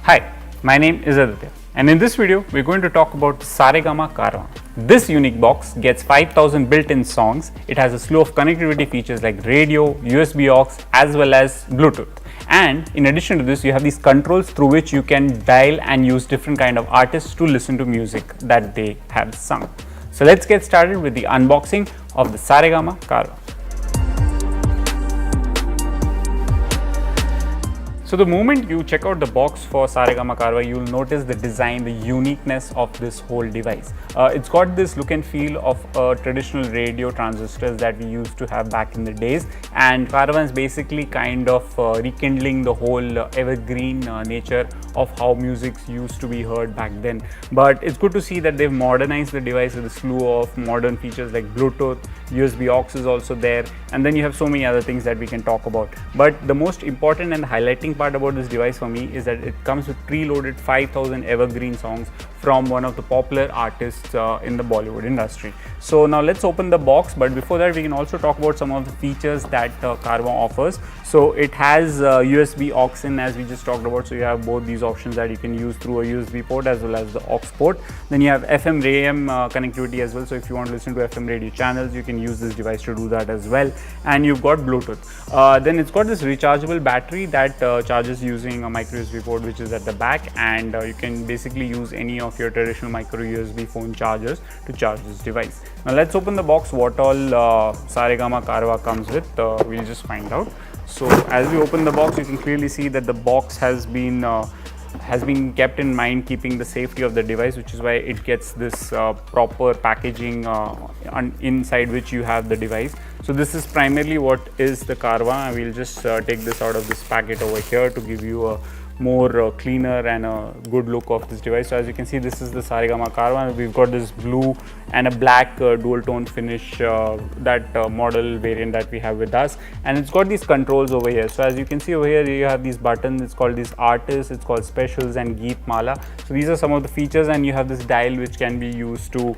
Hi, my name is Aditya, and in this video we're going to talk about Saregama Carvaan. This unique box gets 5000 built-in songs. It has a slew of connectivity features like radio, USB aux as well as Bluetooth. And in addition to this, you have these controls through which you can dial and use different kind of artists to listen to music that they have sung. So let's get started with the unboxing of the Saregama Carvaan. So the moment you check out the box for Saregama Carvaan, you'll notice the design, the uniqueness of this whole device. It's got this look and feel of traditional radio transistors that we used to have back in the days, and Carvaan is basically kind of rekindling the whole evergreen nature of how music used to be heard back then. But it's good to see that they've modernized the device with a slew of modern features like Bluetooth, USB aux is also there, and then you have so many other things that we can talk about. But the most important and highlighting part about this device for me is that it comes with preloaded 5000 evergreen songs from one of the popular artists in the Bollywood industry. So now let's open the box, but before that we can also talk about some of the features that Carvaan offers. So it has USB aux in, as we just talked about, so you have both these options that you can use through a USB port as well as the aux port. Then you have FM AM connectivity as well, so if you want to listen to FM radio channels you can use this device to do that as well. And you've got Bluetooth. Then it's got this rechargeable battery that charges using a micro USB port which is at the back, and you can basically use any of your traditional micro USB phone chargers to charge this device. Now let's open the box. What all Saregama Carvaan comes with, we'll just find out. So as we open the box, you can clearly see that the box has been kept in mind keeping the safety of the device, which is why it gets this proper packaging inside which you have the device. So this is primarily what is the Carvaan. I will just take this out of this packet over here to give you a more cleaner and a good look of this device. So as you can see, this is the Saregama Carvaan. We've got this blue and a black dual tone finish, that model variant that we have with us, and it's got these controls over here. So as you can see over here, you have these buttons. It's called these artists, it's called specials and Geet Mala. So these are some of the features, and you have this dial which can be used to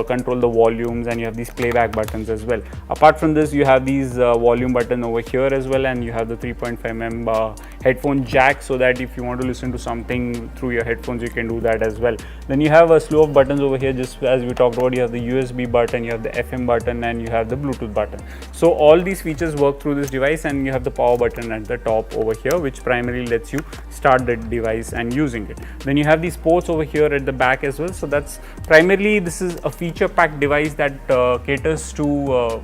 control the volumes, and you have these playback buttons as well. Apart from this, you have these volume button over here as well, and you have the 3.5mm headphone jack, so that if you want to listen to something through your headphones you can do that as well. Then you have a slew of buttons over here, just as we talked about. You have the USB button, you have the FM button, and you have the Bluetooth button. So all these features work through this device, and you have the power button at the top over here which primarily lets you start the device and using it. Then you have these ports over here at the back as well. So that's primarily, this is a feature packed device that caters to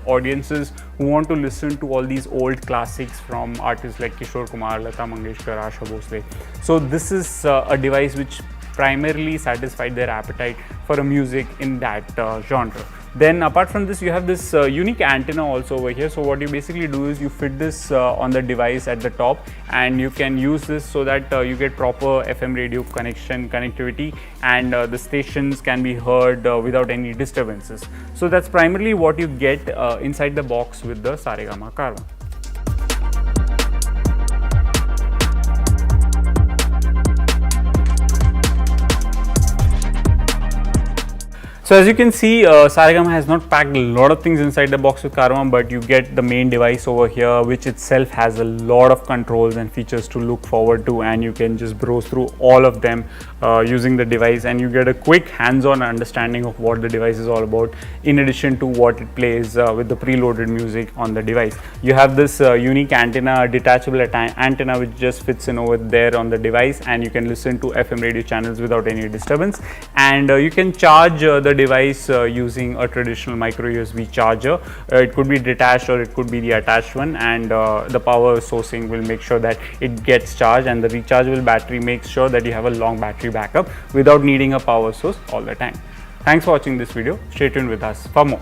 audiences who want to listen to all these old classics from artists like Kishore Kumar, Lata Mangeshkar, Asha Bhosle. So this is a device which primarily satisfied their appetite for a music in that genre. Then apart from this, you have this unique antenna also over here. So what you basically do is you fit this on the device at the top, and you can use this so that you get proper FM radio connectivity, and the stations can be heard without any disturbances. So that's primarily what you get inside the box with the Saregama Carvaan. So as you can see, Saregama has not packed a lot of things inside the box with Carvaan, but you get the main device over here, which itself has a lot of controls and features to look forward to, and you can just browse through all of them using the device, and you get a quick hands-on understanding of what the device is all about, in addition to what it plays with the preloaded music on the device. You have this unique antenna, detachable antenna, which just fits in over there on the device, and you can listen to FM radio channels without any disturbance. And you can charge the device using a traditional micro USB charger. It could be detached or it could be the attached one, and the power sourcing will make sure that it gets charged, and the rechargeable battery makes sure that you have a long battery backup without needing a power source all the time. Thanks for watching this video. Stay tuned with us for more.